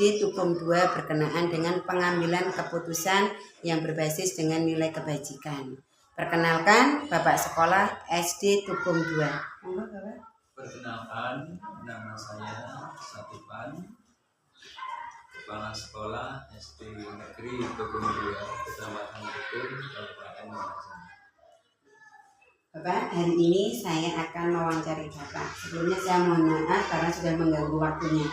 SD Tukum 2 berkenaan dengan pengambilan keputusan yang berbasis dengan nilai kebajikan. Perkenalkan Bapak Sekolah SD Tukum 2. Perkenalkan, nama saya Satipan, Kepala Sekolah SD Negeri Tukum 2, Kecamatan Tukum, Kabupaten Lumajang. Bapak, hari ini saya akan mewawancari Bapak. Sebelumnya saya mohon maaf karena sudah mengganggu waktunya.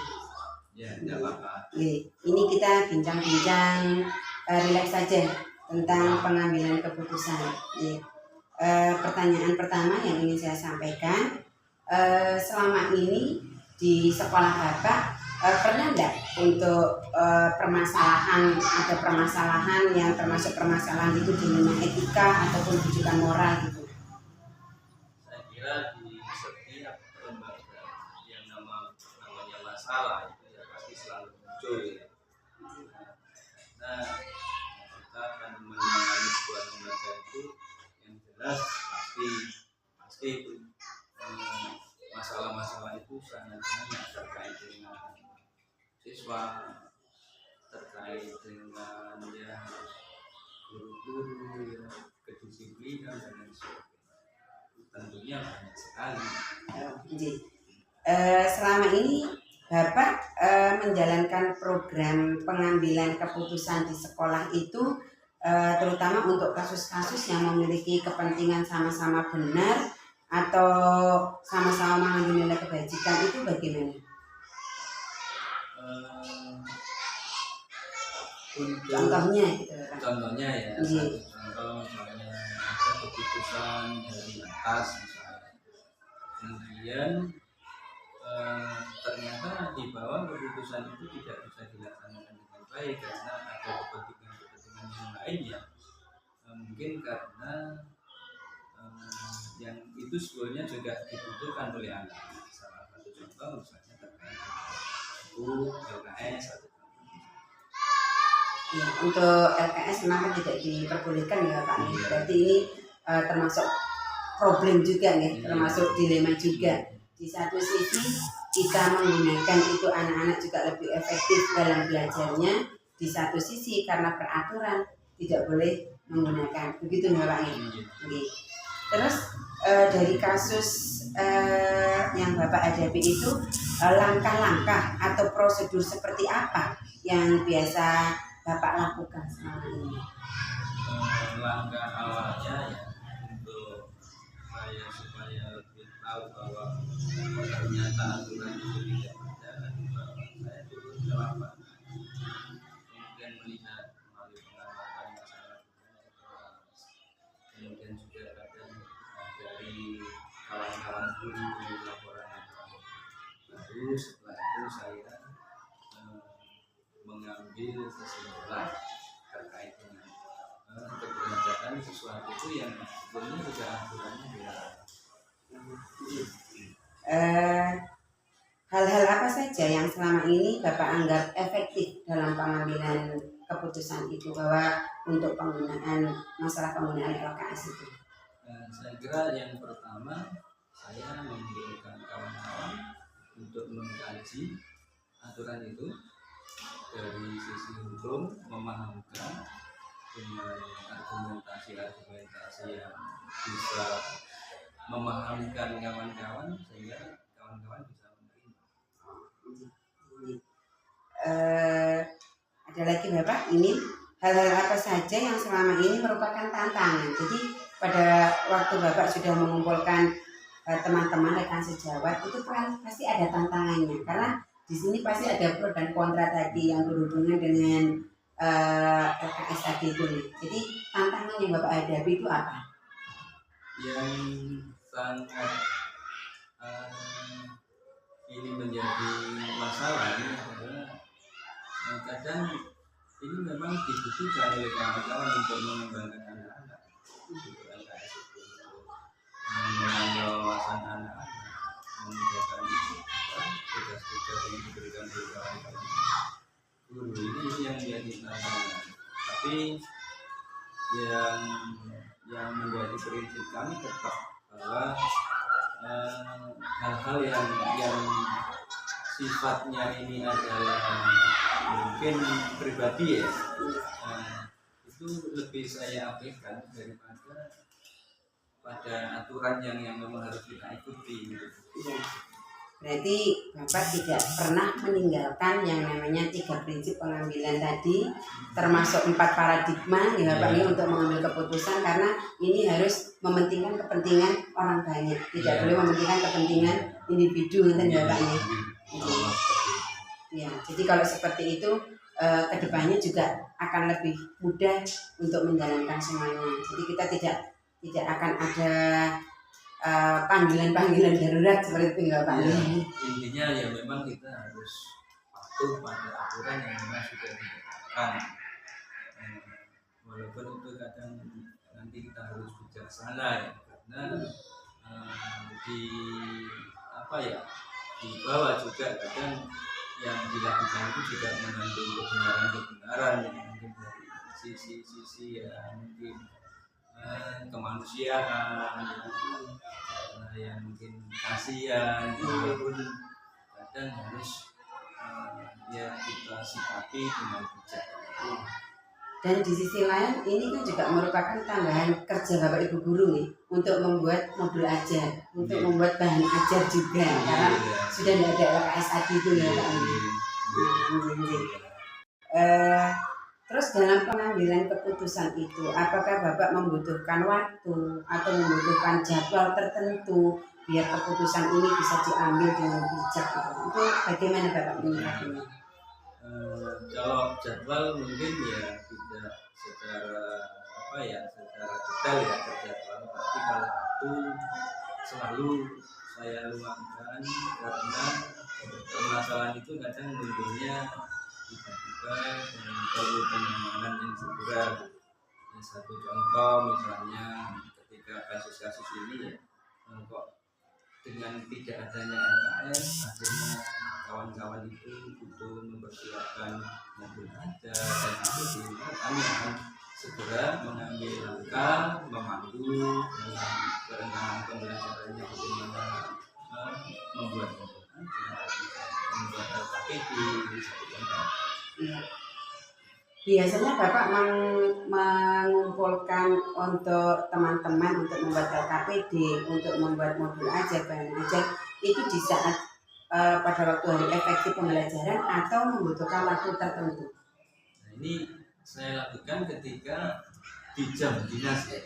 Ya, tidak apa-apa. Ini kita bincang-bincang rileks saja tentang pengambilan keputusan. Pertanyaan pertama yang ingin saya sampaikan, selama ini di sekolah Bapak pernah enggak untuk permasalahan yang termasuk permasalahan itu di dunia etika ataupun rujukan moral gitu? Saya kira di setiap lembaga yang namanya masalah itu ya pasti selalu muncul ya. Nah, kita akan menangani sebuah lembaga itu yang jelas pasti itu masalah-masalah itu sangat banyak terkait dengan siswa, terkait dengan ya guru-guru, ya, kedisiplinan dan lain sebagainya. Tentunya banyak sekali. Selama ini Bapak menjalankan program pengambilan keputusan di sekolah itu terutama untuk kasus-kasus yang memiliki kepentingan sama-sama benar atau sama-sama mengambil nilai kebajikan itu bagaimana? Contohnya ya, satu contoh misalnya ada keputusan dari atas misalnya, kemudian ternyata di bawah keputusan itu tidak bisa dilaksanakan dengan baik karena ada kepentingan yang lain ya, mungkin karena yang itu sebetulnya juga dibutuhkan oleh anak. Salah satu contoh misalnya terkait buku LKS atau ya, untuk LKS memang tidak diperbolehkan ya Pak. Berarti ini termasuk problem juga nih, termasuk dilema juga. Di satu sisi kita menggunakan itu anak-anak juga lebih efektif dalam belajarnya. Di satu sisi karena peraturan tidak boleh menggunakan. Begitu ya Pak. Terus dari kasus yang Bapak hadapi itu langkah-langkah atau prosedur seperti apa yang biasa Bapak lakukan selama ini? Langkah awalnya ya untuk saya supaya lebih tahu bahwa ternyata aturan itu tidak berjalan, saya turun ke lapangan, kemudian melihat melalui pengamatan masyarakat, kemudian juga kadang dari kawan-kawan guru laporan. Baru setelah itu saya mengambil kesimpulan terkait dengan keberadaan sesuatu itu yang sebenarnya sudah aturannya dilarang. Hal-hal apa saja yang selama ini Bapak anggap efektif dalam pengambilan keputusan itu bahwa untuk masalah penggunaan LKS itu? Saya kira yang pertama saya memberikan kawan-kawan untuk mengkaji aturan itu dari sisi hukum, memahamkan dengan argumentasi yang bisa memahamkan kawan-kawan sehingga kawan-kawan bisa menerima. Ada lagi Bapak, ini hal-hal apa saja yang selama ini merupakan tantangan. Jadi pada waktu Bapak sudah mengumpulkan teman-teman rekan sejawat itu kan pasti ada tantangannya karena di sini pasti ada pro dan kontra tadi yang berhubungan dengan LKS tadi itu. Jadi tantangan yang Bapak hadapi itu apa? Yang sangat ini menjadi masalah ini adalah kadang ini memang dibutuhkan oleh kawan-kawan untuk mengembangkan anak-anak untuk LKS itu, menambah wawasan anak-anak, memudahkan tugas-tugas yang diberikan oleh kawan-kawan guru. Ini yang menjadi tantangan. Tapi yang menjadi prinsip kami tetap bahwa hal-hal yang sifatnya ini adalah mungkin pribadi ya, itu lebih saya abaikan daripada pada aturan yang memang harus kita ikuti gitu. Iya. Berarti Bapak tidak pernah meninggalkan yang namanya 3 prinsip pengambilan tadi, termasuk 4 paradigma ya Bapak ini untuk mengambil keputusan, karena ini harus mementingkan kepentingan orang banyak, tidak boleh mementingkan kepentingan individu ya Bapak ini. Ya, jadi kalau seperti itu kedepannya juga akan lebih mudah untuk menjalankan semuanya. Jadi kita tidak akan ada panggilan-panggilan darurat seperti itu ya Pak. Intinya ya memang kita harus patuh pada aturan yang memang sudah ditetapkan. Walaupun itu kadang nanti kita harus bijaksana ya, karena di apa ya, di bawah juga kadang yang dilakukan itu juga mengandung kebenaran yang mungkin dari sisi ya mungkin kemanusiaan, yang mungkin kasihan, walaupun kadang harus ya kita sikapi dengan bijak. Dan di sisi lain ini kan juga merupakan tambahan kerja Bapak Ibu guru nih untuk membuat modul ajar, untuk membuat bahan ajar juga, karena sudah tidak ada LKS itu ya Pak. Terus dalam pengambilan keputusan itu, apakah Bapak membutuhkan waktu atau membutuhkan jadwal tertentu biar keputusan ini bisa diambil dengan bijak? Itu bagaimana Bapak menyikapinya? Kalau jadwal mungkin ya tidak secara secara detail ya terjadwal, tapi kalau waktu selalu saya luangkan, karena permasalahan itu kadang munculnya tiba-tiba dan perlu penanganan yang segera. Satu contoh misalnya ketika kasus-kasus ini ya, kok dengan tidak adanya LKS akhirnya kawan-kawan itu butuh mempersiapkan mobil aja, dan itu kami akan segera mengambil langkah memandu dengan perencanaan pembelajarannya bagaimana membuat mobil aja, membuat LKPD. Biasanya Bapak mengumpulkan untuk teman-teman untuk membuat LKPD, untuk membuat modul ajar, bahan ajar, itu di saat pada waktu hari efektif pembelajaran atau membutuhkan waktu tertentu? Nah, ini saya lakukan ketika di jam dinas ya.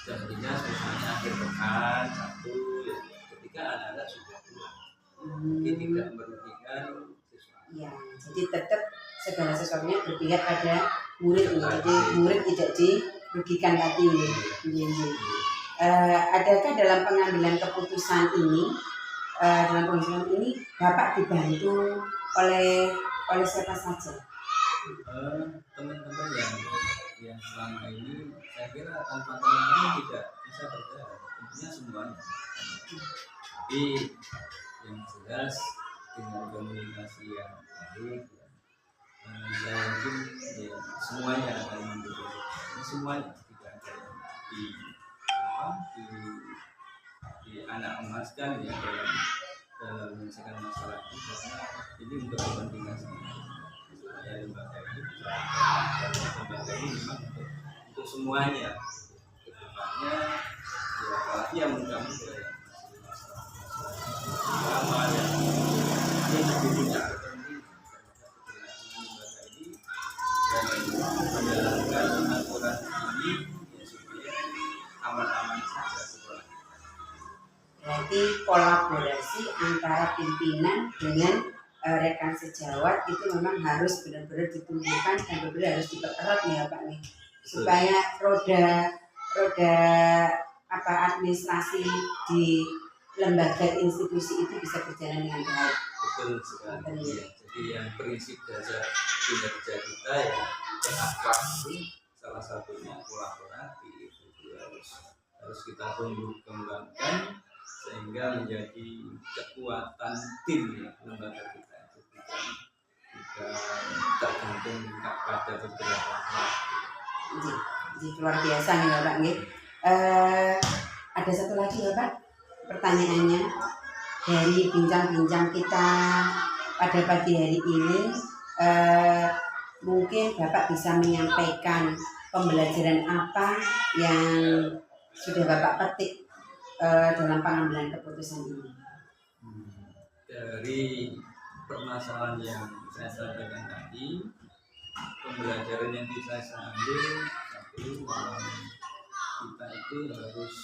Jam dinas misalnya akhir pekan, Sabtu ya, ketika anak-anak sudah pulang. Mungkin tidak merugikan siswa. Ya, jadi tetap segala sesuatunya berpihak pada murid ini. Jadi murid tidak dirugikan tadi ini. Adakah dalam pengambilan keputusan ini, Bapak dibantu oleh siapa saja? Teman-teman yang selama ini saya kira tanpa teman-teman tidak bisa berjalan, tentunya semuanya. Tapi yang jelas dengan komunikasi yang baik ya, saya yakin ya, semuanya akan mendukung. Semuanya tidak ada yang di anak emaskan ya dalam menyelesaikan masalah ini, karena ini untuk kepentingan saya lembaga ini memang untuk semuanya kedepannya ya, apalagi yang muda-muda ya masalah yang ini lebih punya kepentingan lembaga ini dan menjalankan aturan ini ya, supaya aman-aman saja sekolah. Berarti kolaborasi antara pimpinan dengan rekan sejawat itu memang harus benar-benar ditumbuhkan dan benar-benar harus dipererat ya Pak nih, supaya roda administrasi di lembaga institusi itu bisa berjalan dengan baik. Betul sekali. Ya. Jadi yang prinsip dasar kinerja kita ya akhlak itu salah satunya kolaboratif, itu harus kita tumbuh kembangkan sehingga menjadi kekuatan tim ya lembaga kita itu tidak tergantung pada beberapa hal. Jadi luar biasa nih Bapak nih. Ada satu lagi Bapak pertanyaannya dari bincang-bincang kita pada pagi hari ini mungkin Bapak bisa menyampaikan pembelajaran apa yang sudah Bapak petik dalam pengambilan keputusan ini. Dari permasalahan yang saya sampaikan tadi, pembelajaran yang bisa saya ambil satu, bahwa kita itu harus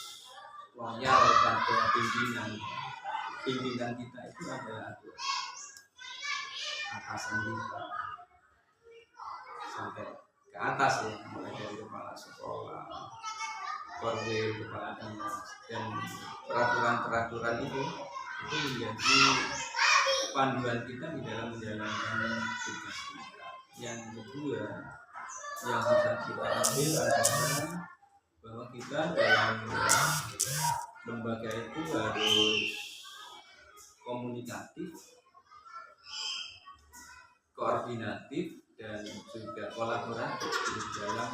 loyal pada pimpinan kita itu adalah atasan kita sampai ke atas ya, mulai dari kepala sekolah, korwil, kepala dinas, dan peraturan itu menjadi panduan kita di dalam menjalankan tugas kita. Yang kedua yang bisa kita ambil adalah bahwa kita dalam lembaga itu harus komunikatif, koordinatif, dan juga kolaboratif di dalam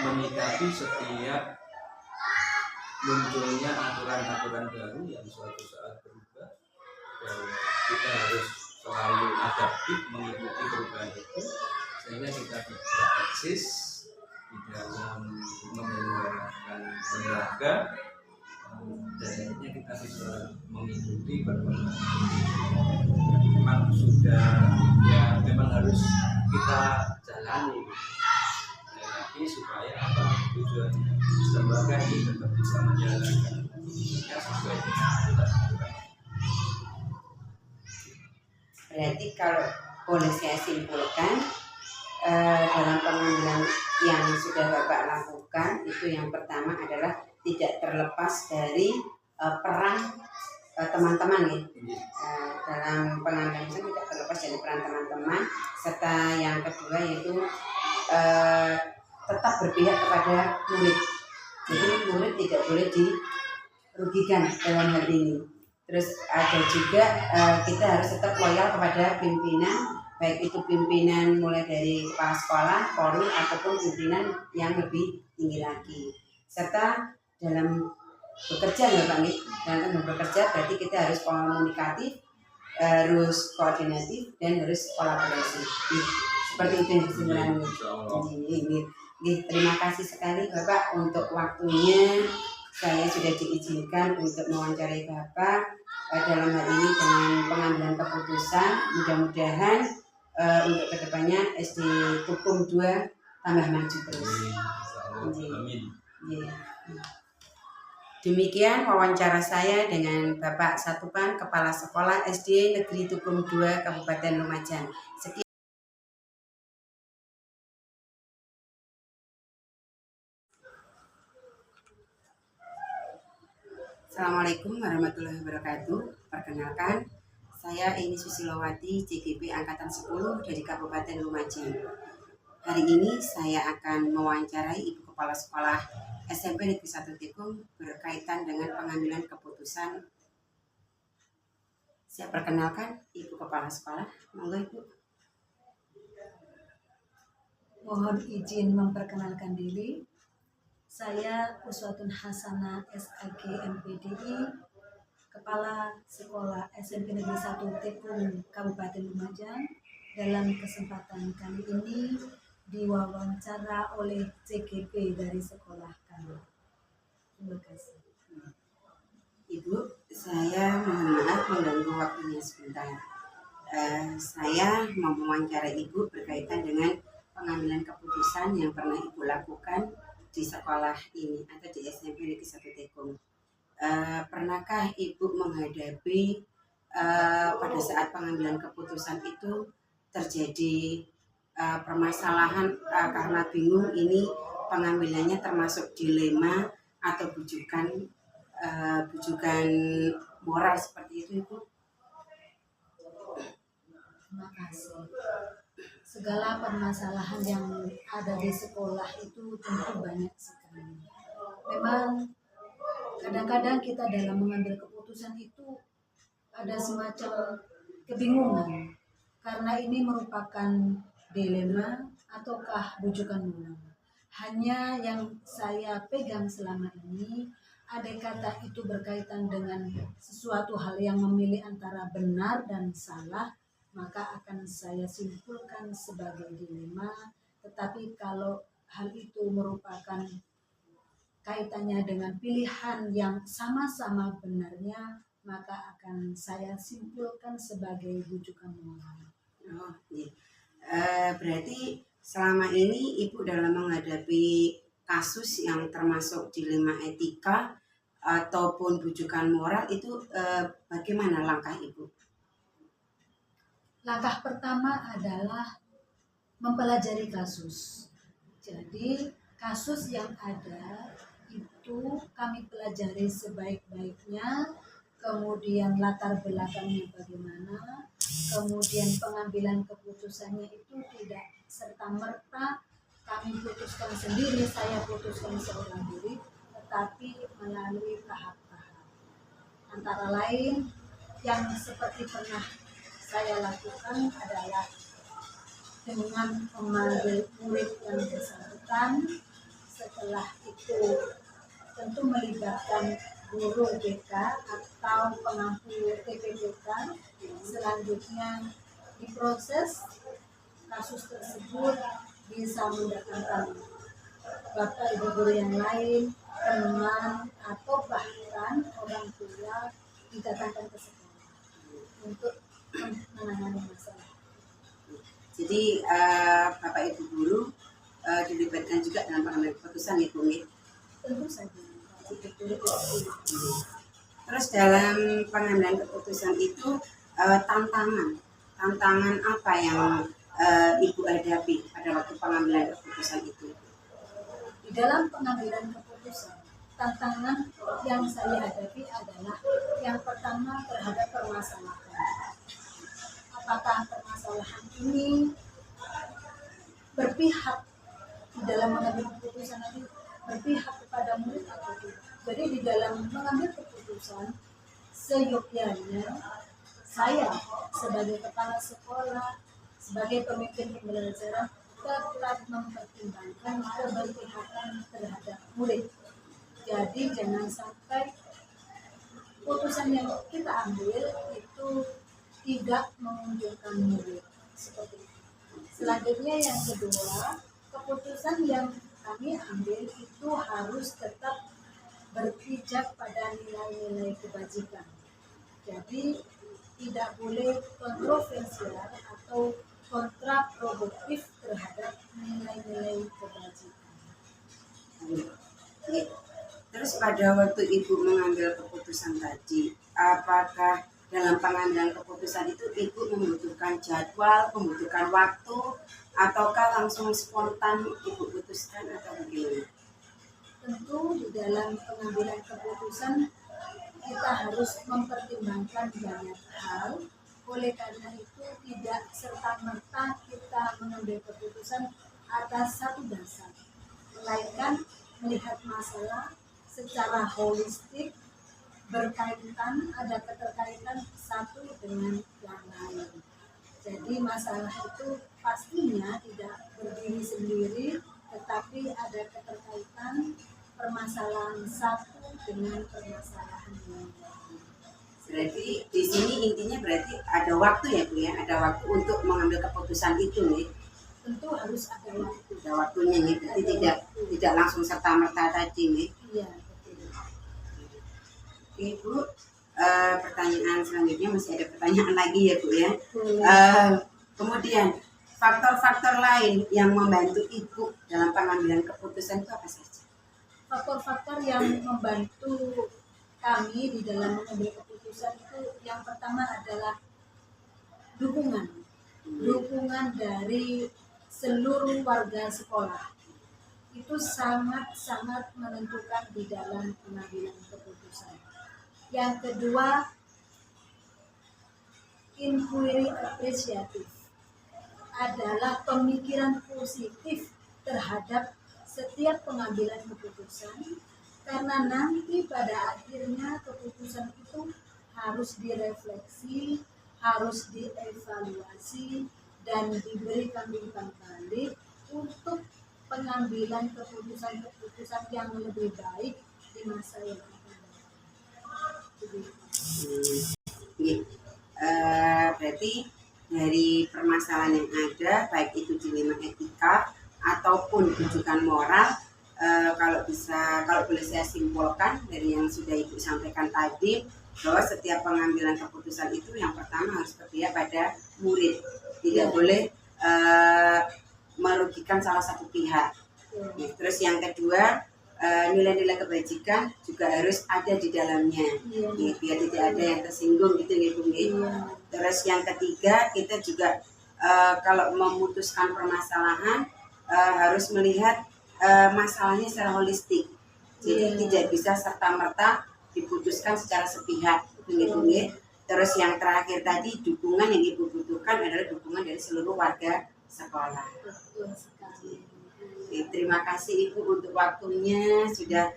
menyikapi setiap munculnya aturan-aturan baru yang suatu saat berubah, dan kita harus selalu adaptif mengikuti perubahan itu sehingga kita bisa eksis di dalam menyelenggarakan lembaga, dan akhirnya kita bisa mengikuti perkembangan yang memang sudah memang harus kita jalani, tapi supaya tujuan lembaga ini tetap bisa menjalankan fungsinya sesuai dengan aturan. Berarti kalau boleh saya simpulkan, dalam pengambilan yang sudah Bapak lakukan itu yang pertama adalah tidak terlepas dari peran teman-teman ya. Dalam pengambilan itu tidak terlepas dari peran teman-teman, serta yang kedua yaitu tetap berpihak kepada murid. Jadi murid tidak boleh dirugikan dalam hal ini. Terus ada juga kita harus tetap loyal kepada pimpinan, baik itu pimpinan mulai dari kepala sekolah, polri, ataupun pimpinan yang lebih tinggi lagi. Serta dalam bekerja ya Pak, dalam bekerja berarti kita harus komunikatif, harus koordinatif, dan harus kolaborasi. Seperti itu yang kesimpulannya. Terima kasih sekali Bapak untuk waktunya. Saya sudah diizinkan untuk mewawancarai Bapak dalam hal ini dengan pengambilan keputusan. Mudah-mudahan untuk kedepannya SD Tukum 2 tambah maju terus. Amin. Demikian wawancara saya dengan Bapak Satupan, Kepala Sekolah SD Negeri Tukum 2 Kabupaten Lumajang. Assalamualaikum warahmatullahi wabarakatuh. Perkenalkan, saya Eni Susilowati, CGP Angkatan 10 dari Kabupaten Lumajang. Hari ini saya akan mewawancarai Ibu Kepala Sekolah SMP Negeri 1 Tikung berkaitan dengan pengambilan keputusan. Saya perkenalkan Ibu Kepala Sekolah. Monggo Ibu. Mohon izin memperkenalkan diri. Saya Uswatun Hasanah SAG MPDI, Kepala Sekolah SMP Negeri 1 Tekun Kabupaten Lumajang. Dalam kesempatan kali ini diwawancara oleh CGP dari sekolah kami. Terima kasih. Ibu, saya mohon maaf mengganggu waktunya sebentar. Saya mau mewawancarai Ibu berkaitan dengan pengambilan keputusan yang pernah Ibu lakukan di sekolah ini atau di SMP Negeri 1 Tekung. Pernahkah Ibu menghadapi pada saat pengambilan keputusan itu terjadi permasalahan karena bingung ini pengambilannya termasuk dilema atau bujukan moral seperti itu Ibu? Terima kasih. Segala permasalahan yang ada di sekolah itu tentu banyak sekali. Memang kadang-kadang kita dalam mengambil keputusan itu ada semacam kebingungan karena ini merupakan dilema ataukah bujukan moral. Hanya yang saya pegang selama ini, andai kata itu berkaitan dengan sesuatu hal yang memilih antara benar dan salah, maka akan saya simpulkan sebagai dilema. Tetapi kalau hal itu merupakan kaitannya dengan pilihan yang sama-sama benarnya, maka akan saya simpulkan sebagai rujukan moral. Oh, iya. Berarti selama ini Ibu dalam menghadapi kasus yang termasuk dilema etika ataupun bujukan moral itu bagaimana langkah Ibu? Langkah pertama adalah mempelajari kasus. Jadi kasus yang ada itu kami pelajari sebaik-baiknya, kemudian latar belakangnya bagaimana, kemudian pengambilan keputusannya itu tidak serta-merta kami putuskan sendiri, saya putuskan seorang diri, tetapi melalui tahap-tahap. Antara lain yang seperti pernah saya lakukan adalah dengan memanggil murid yang bersangkutan. Setelah itu tentu melibatkan guru BK atau pengampu TPBK. Selanjutnya diproses kasus tersebut, bisa mendatangkan bapak ibu guru yang lain, teman, atau bahkan orang tua didatangkan ke sekolah untuk menangani masalah. Jadi Bapak Ibu guru dilibatkan juga dalam pengambilan keputusan Ibu nih. Tentu saja. Terus dalam pengambilan keputusan itu tantangan apa yang Ibu hadapi pada waktu pengambilan keputusan itu? Di dalam pengambilan keputusan, tantangan yang saya hadapi adalah yang pertama terhadap permasalahan. Apakah permasalahan ini berpihak di dalam mengambil keputusan itu berpihak kepada murid atau tidak? Jadi di dalam mengambil keputusan, seyogyanya saya sebagai kepala sekolah, sebagai pemimpin pembelajaran tetap mempertimbangkan keberpihakan terhadap murid. Jadi jangan sampai putusan yang kita ambil itu tidak mengunjungkan murid. Seperti itu. Selanjutnya yang kedua, keputusan yang kami ambil itu harus tetap berpijak pada nilai-nilai kebajikan. Jadi tidak boleh kontroversial atau kontraproduktif terhadap nilai-nilai kebajikan. Terus pada waktu Ibu mengambil keputusan tadi, apakah dalam pengambilan keputusan itu Ibu membutuhkan jadwal, membutuhkan waktu, ataukah langsung spontan Ibu putuskan atau bagaimana? Tentu di dalam pengambilan keputusan kita harus mempertimbangkan banyak hal. Oleh karena itu tidak serta-merta kita mengambil keputusan atas satu dasar, melainkan melihat masalah secara holistik, berkaitan, ada keterkaitan satu dengan yang lain. Jadi masalah itu pastinya tidak berdiri sendiri, tetapi ada keterkaitan permasalahan satu dengan permasalahan yang lain. Berarti di sini intinya berarti ada waktu ya Bu ya, ada waktu untuk mengambil keputusan itu nih. Tentu harus ada waktu. Ada waktunya nih, berarti tidak langsung serta merta tadi nih. Iya, betul. Oke Bu, pertanyaan selanjutnya masih ada pertanyaan lagi ya Bu ya. Kemudian faktor-faktor lain yang membantu Ibu dalam pengambilan keputusan itu apa saja? Faktor-faktor yang membantu kami di dalam mengambil keputusan itu yang pertama adalah dukungan dari seluruh warga sekolah. Itu sangat-sangat menentukan di dalam pengambilan keputusan. Yang kedua, inquiry apresiatif adalah pemikiran positif terhadap setiap pengambilan keputusan, karena nanti pada akhirnya keputusan itu harus direfleksi, harus dievaluasi, dan diberikan umpan balik untuk pengambilan keputusan yang lebih baik di masa yang akan datang. Jadi, Iya. Berarti dari permasalahan yang ada, baik itu dilema etika ataupun rujukan moral, kalau boleh saya simpulkan dari yang sudah Ibu sampaikan tadi, bahwa setiap pengambilan keputusan itu yang pertama harus berpihak pada murid, tidak boleh merugikan salah satu pihak. Ya, terus yang kedua, nilai-nilai kebajikan juga harus ada di dalamnya, ya, biar tidak ada yang tersinggung gitu ya Bung. Terus yang ketiga, kita juga kalau memutuskan permasalahan harus melihat masalahnya secara holistik, jadi tidak bisa serta-merta diputuskan secara sepihak gitu ya. Terus yang terakhir tadi, dukungan yang Ibu butuhkan adalah dukungan dari seluruh warga sekolah. betul sekali. Oke, terima kasih Ibu untuk waktunya sudah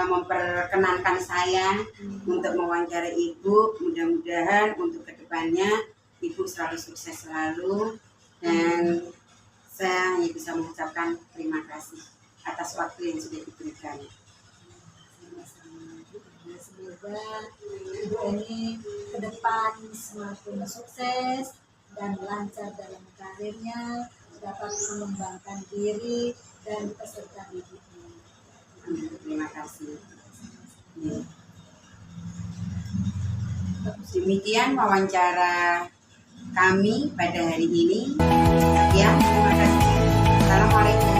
memperkenankan saya untuk mewawancarai Ibu. Mudah-mudahan untuk kedepannya Ibu selalu sukses selalu, dan saya hanya bisa mengucapkan terima kasih atas waktu yang sudah diberikan. Semoga Ibu ini ke depan semakin sukses dan lancar dalam karirnya, dapat mengembangkan diri dan peserta didiknya. Terima kasih. Demikian wawancara kami pada hari ini. Sekian, terima kasih. Assalamualaikum.